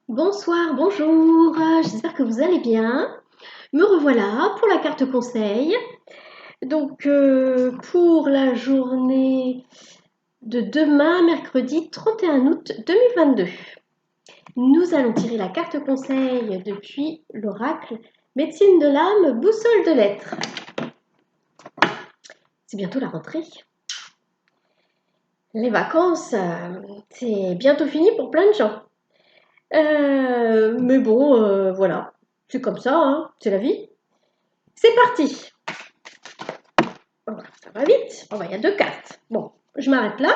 Bonsoir, bonjour, j'espère que vous allez bien. Me revoilà pour la carte conseil. Donc, pour la journée de demain, mercredi 31 août 2022. Nous allons tirer la carte conseil depuis l'oracle Médecine de l'âme, boussole de l'être. C'est bientôt la rentrée. Les vacances, c'est bientôt fini pour plein de gens. Mais bon, voilà, c'est comme ça, hein, c'est la vie. C'est parti. Oh, ça va vite. Oh, bah, il y a deux cartes. Bon, je m'arrête là.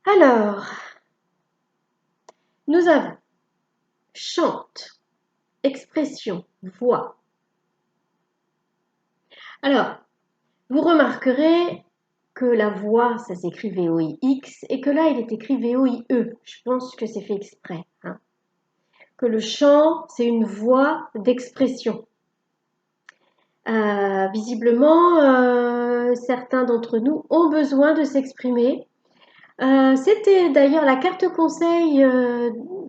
Alors, nous avons chante, expression, voix. Alors, vous remarquerez que la voix, ça s'écrit V-O-I-X et que là, il est écrit V-O-I-E. Je pense que c'est fait exprès, hein. Que le chant, c'est une voix d'expression. Visiblement, certains d'entre nous ont besoin de s'exprimer. C'était d'ailleurs la carte conseil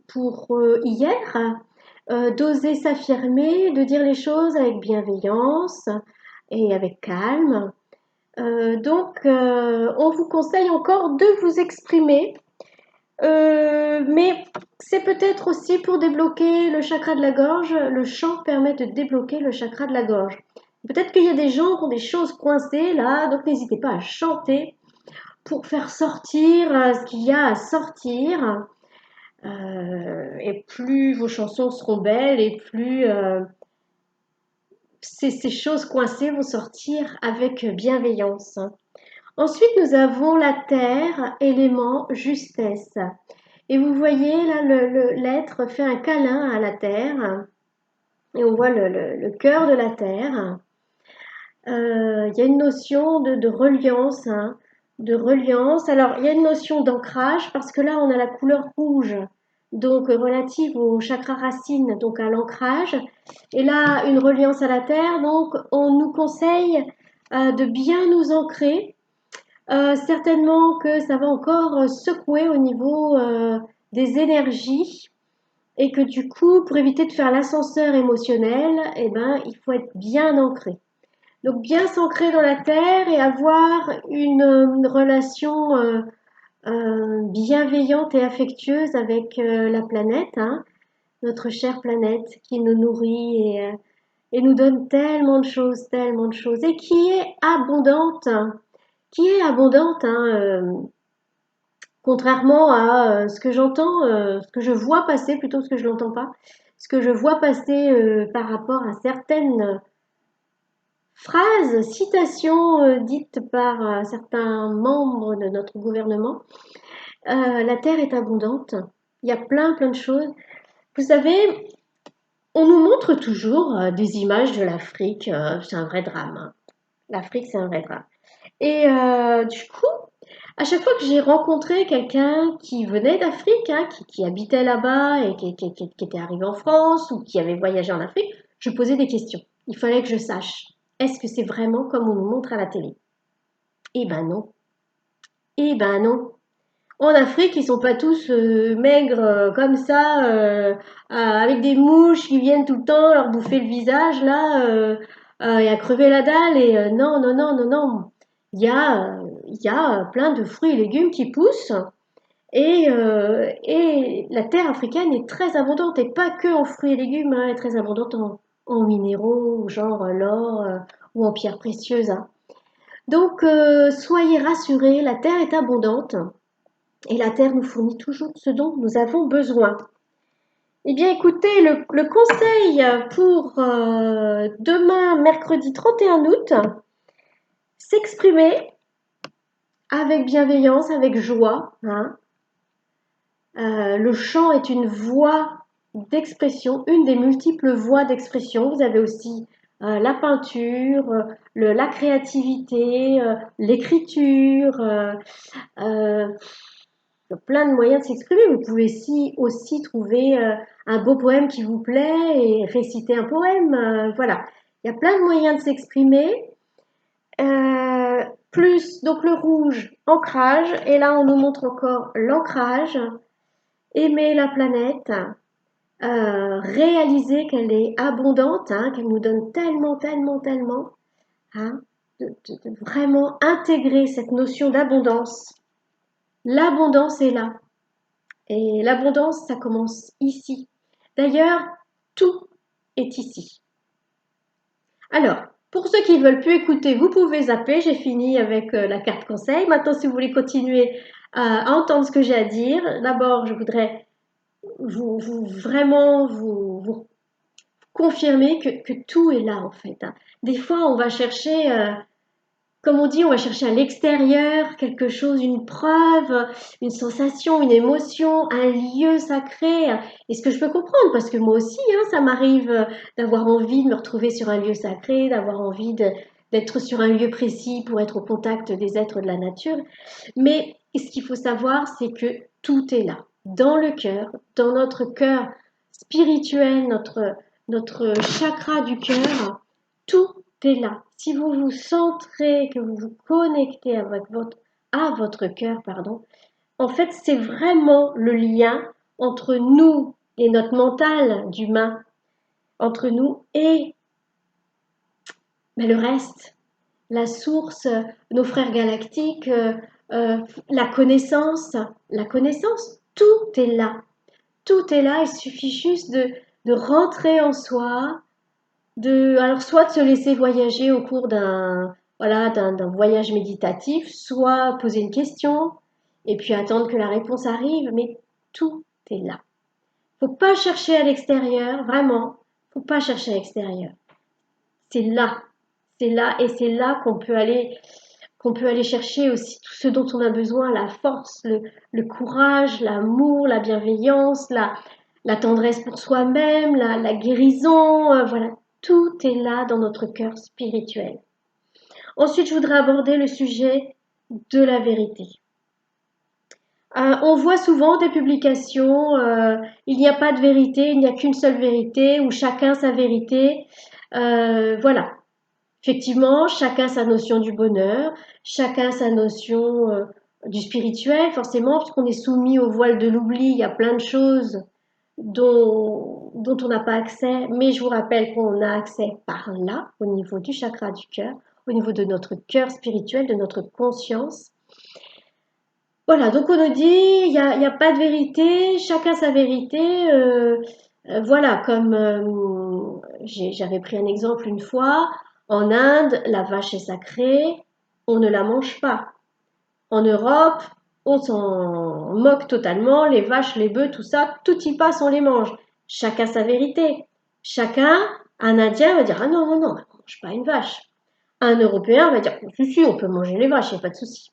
pour hier, d'oser s'affirmer, de dire les choses avec bienveillance et avec calme. Donc, on vous conseille encore de vous exprimer, mais c'est peut-être aussi pour débloquer le chakra de la gorge. Le chant permet de débloquer le chakra de la gorge. Peut-être qu'il y a des gens qui ont des choses coincées là, donc n'hésitez pas à chanter pour faire sortir ce qu'il y a à sortir. Et plus vos chansons seront belles et plus ces choses coincées vont sortir avec bienveillance. Ensuite, nous avons la terre, élément, justesse. Et vous voyez là, l'être fait un câlin à la terre. Et on voit le cœur de la terre. Il y a une notion de reliance, hein, de reliance. Alors, il y a une notion d'ancrage parce que là, on a la couleur rouge, donc relative au chakra racine, donc à l'ancrage. Et là, une reliance à la terre, donc on nous conseille de bien nous ancrer. Certainement que ça va encore secouer au niveau des énergies et que du coup, pour éviter de faire l'ascenseur émotionnel, eh ben, il faut être bien ancré. Donc bien s'ancrer dans la terre et avoir une relation bienveillante et affectueuse avec la planète, hein, notre chère planète qui nous nourrit et nous donne tellement de choses, et qui est abondante, hein, contrairement à ce que j'entends, ce que je vois passer, plutôt ce que je n'entends pas, ce que je vois passer par rapport à certaines phrases, citations dites par certains membres de notre gouvernement. La terre est abondante. Il y a plein de choses. Vous savez, on nous montre toujours des images de l'Afrique. C'est un vrai drame, hein. L'Afrique, c'est un vrai drame. Et du coup, à chaque fois que j'ai rencontré quelqu'un qui venait d'Afrique, hein, qui habitait là-bas et qui était arrivé en France ou qui avait voyagé en Afrique, je posais des questions. Il fallait que je sache. Est-ce que c'est vraiment comme on nous montre à la télé? Eh ben non. Eh ben non. En Afrique, ils sont pas tous maigres comme ça, avec des mouches qui viennent tout le temps leur bouffer le visage là, et à crever la dalle. Et non, non, non, non, non. Il y a plein de fruits et légumes qui poussent. Et la terre africaine est très abondante, et pas que en fruits et légumes, hein, elle est très abondante en minéraux, genre l'or ou en pierres précieuses, hein. Donc, soyez rassurés, la terre est abondante et la terre nous fournit toujours ce dont nous avons besoin. Eh bien, écoutez, le conseil pour demain, mercredi 31 août, s'exprimer avec bienveillance, avec joie, hein. Le chant est une voie d'expression, une des multiples voies d'expression. Vous avez aussi la peinture, la créativité, l'écriture, euh, il y a plein de moyens de s'exprimer. Vous pouvez aussi trouver un beau poème qui vous plaît et réciter un poème. Voilà, il y a plein de moyens de s'exprimer. Plus donc le rouge, ancrage. Et là, on nous montre encore l'ancrage. aimer la planète, réaliser qu'elle est abondante, hein, qu'elle nous donne tellement, tellement, tellement, hein, de vraiment intégrer cette notion d'abondance. L'abondance est là. Et l'abondance, ça commence ici. D'ailleurs, tout est ici. Alors, pour ceux qui ne veulent plus écouter, vous pouvez zapper. J'ai fini avec la carte conseil. Maintenant, si vous voulez continuer à entendre ce que j'ai à dire, d'abord, je voudrais vous confirmer que tout est là, en fait, hein. Des fois, on va chercher, comme on dit, on va chercher à l'extérieur quelque chose, une preuve, une sensation, une émotion, un lieu sacré. Et ce que je peux comprendre, parce que moi aussi, hein, ça m'arrive d'avoir envie de me retrouver sur un lieu sacré, d'avoir envie d'être sur un lieu précis pour être au contact des êtres de la nature. Mais ce qu'il faut savoir, c'est que tout est là, dans le cœur, dans notre cœur spirituel, notre chakra du cœur, tout est là. Si vous vous centrez, que vous vous connectez à votre cœur, pardon, en fait, c'est vraiment le lien entre nous et notre mental d'humain, entre nous et le reste, la source, nos frères galactiques, euh, la connaissance, tout est là. Tout est là, il suffit juste de rentrer en soi, alors soit de se laisser voyager au cours d'un voyage méditatif, soit poser une question et puis attendre que la réponse arrive, mais tout est là. Faut pas chercher à l'extérieur, vraiment, faut pas chercher à l'extérieur. C'est là, c'est là et c'est là qu'on peut aller chercher aussi tout ce dont on a besoin, la force, le courage, l'amour, la bienveillance, la tendresse pour soi-même, la guérison, voilà, tout est là dans notre cœur spirituel. Ensuite, je voudrais aborder le sujet de la vérité. On voit souvent des publications, il n'y a pas de vérité, il n'y a qu'une seule vérité, ou chacun sa vérité. Voilà, effectivement, chacun sa notion du bonheur, chacun sa notion du spirituel, forcément, puisqu'on est soumis au voile de l'oubli, il y a plein de choses dont on n'a pas accès, mais je vous rappelle qu'on a accès par là, au niveau du chakra du cœur, au niveau de notre cœur spirituel, de notre conscience. Voilà, donc on nous dit, il y a pas de vérité, chacun sa vérité. Voilà, comme j'avais pris un exemple une fois, en Inde, la vache est sacrée, on ne la mange pas. En Europe, on s'en moque totalement, les vaches, les bœufs, tout ça, tout y passe, on les mange. Chacun sa vérité. Chacun, un Indien va dire, ah non, non, non, on ne mange pas une vache. Un Européen va dire, si, si, on peut manger les vaches, il n'y a pas de souci.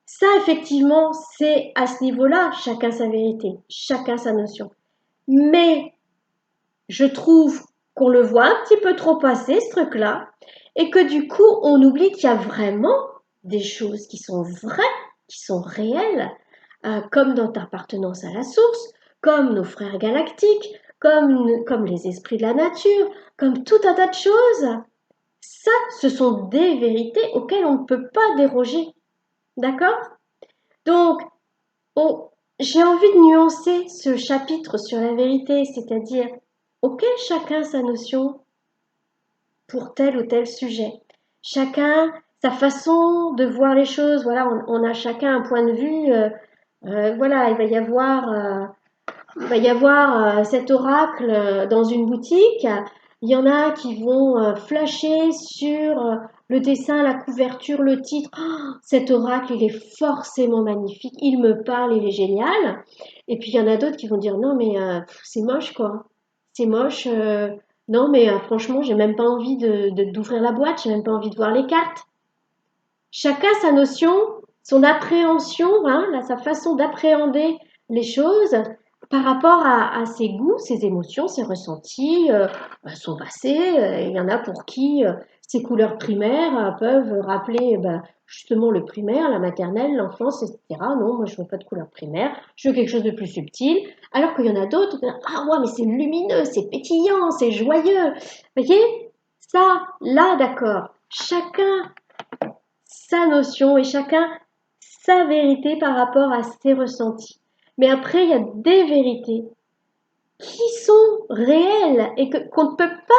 Ça, effectivement, c'est à ce niveau-là, chacun sa vérité, chacun sa notion. Mais je trouve qu'on le voit un petit peu trop passer, ce truc-là, et que du coup, on oublie qu'il y a vraiment des choses qui sont vraies, qui sont réelles, comme notre appartenance à la source, comme nos frères galactiques, comme les esprits de la nature, comme tout un tas de choses. Ça, ce sont des vérités auxquelles on ne peut pas déroger. D'accord? Donc, j'ai envie de nuancer ce chapitre sur la vérité, c'est-à-dire, ok, chacun sa notion pour tel ou tel sujet. Chacun sa façon de voir les choses. Voilà, on a chacun un point de vue. Voilà, il va y avoir cet oracle dans une boutique. Il y en a qui vont flasher sur le dessin, la couverture, le titre. Oh, cet oracle, il est forcément magnifique. Il me parle, il est génial. Et puis il y en a d'autres qui vont dire non, mais c'est moche quoi. C'est moche. Non, mais franchement, j'ai même pas envie d'ouvrir la boîte. J'ai même pas envie de voir les cartes. Chacun sa notion, son appréhension, hein, là, sa façon d'appréhender les choses par rapport à ses goûts, ses émotions, ses ressentis, son passé. Il y en a pour qui ces couleurs primaires peuvent rappeler justement le primaire, la maternelle, l'enfance, etc. Non, moi je veux pas de couleurs primaires, je veux quelque chose de plus subtil. Alors qu'il y en a d'autres, ah ouais, mais c'est lumineux, c'est pétillant, c'est joyeux. Vous voyez, ça, là, d'accord. Chacun sa notion et chacun sa vérité par rapport à ses ressentis. Mais après, il y a des vérités qui sont réelles et qu'on ne peut pas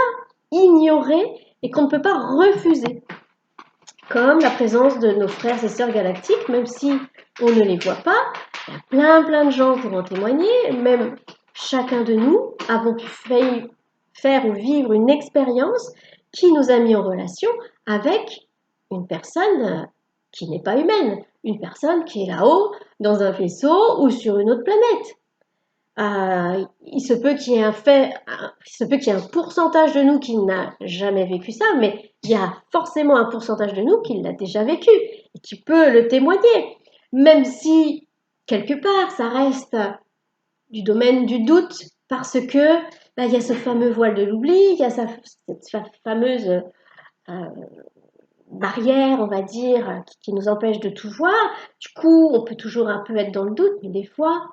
ignorer et qu'on ne peut pas refuser. Comme la présence de nos frères et sœurs galactiques, même si on ne les voit pas, il y a plein de gens pour en témoigner, même chacun de nous avons pu faire ou vivre une expérience qui nous a mis en relation avec une personne qui n'est pas humaine, une personne qui est là-haut, dans un vaisseau ou sur une autre planète. Il se peut qu'il y ait un pourcentage de nous qui n'a jamais vécu ça, mais il y a forcément un pourcentage de nous qui l'a déjà vécu et qui peut le témoigner, même si quelque part ça reste du domaine du doute parce que il y a ce fameux voile de l'oubli, il y a cette fameuse barrière, on va dire, qui nous empêche de tout voir. Du coup, on peut toujours un peu être dans le doute, mais des fois,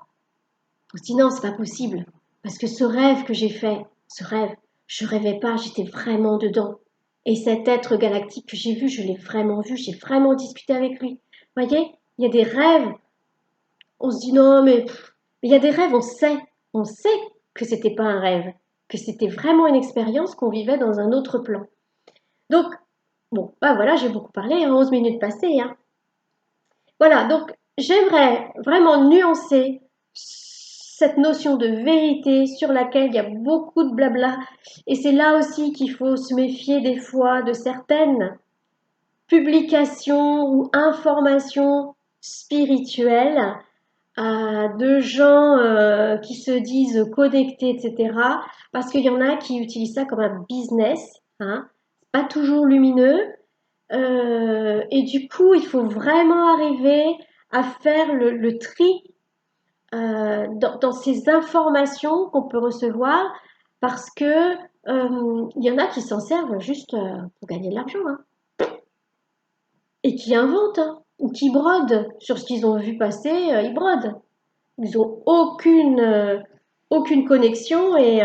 on se dit non, c'est pas possible. Parce que ce rêve que j'ai fait, ce rêve, je rêvais pas, j'étais vraiment dedans. Et cet être galactique que j'ai vu, je l'ai vraiment vu, j'ai vraiment discuté avec lui. Vous voyez, il y a des rêves, on se dit non, mais il y a des rêves, on sait que c'était pas un rêve, que c'était vraiment une expérience qu'on vivait dans un autre plan. Donc, bon, bah voilà, j'ai beaucoup parlé, hein, 11 minutes passées, hein. Voilà, donc j'aimerais vraiment nuancer cette notion de vérité sur laquelle il y a beaucoup de blabla. Et c'est là aussi qu'il faut se méfier des fois de certaines publications ou informations spirituelles de gens qui se disent connectés, etc. Parce qu'il y en a qui utilisent ça comme un business, hein, pas toujours lumineux. Et du coup, il faut vraiment arriver à faire le tri dans ces informations qu'on peut recevoir parce que il y en a qui s'en servent juste pour gagner de l'argent, hein, et qui inventent, hein, ou qui brodent sur ce qu'ils ont vu passer, ils brodent. Ils n'ont aucune connexion et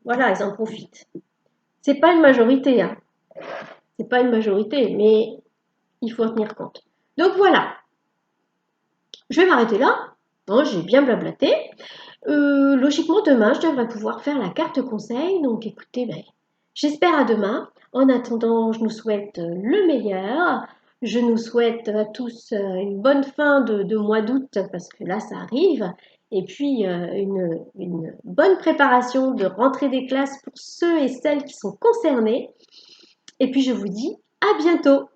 voilà, ils en profitent. C'est pas une majorité, hein. C'est pas une majorité, mais il faut en tenir compte. Donc voilà, je vais m'arrêter là. Bon, j'ai bien blablaté. Logiquement, demain, je devrais pouvoir faire la carte conseil. Donc écoutez, ben, j'espère à demain. En attendant, je nous souhaite le meilleur. Je nous souhaite à tous une bonne fin de mois d'août parce que là, ça arrive. Et puis, une bonne préparation de rentrée des classes pour ceux et celles qui sont concernés. Et puis, je vous dis à bientôt.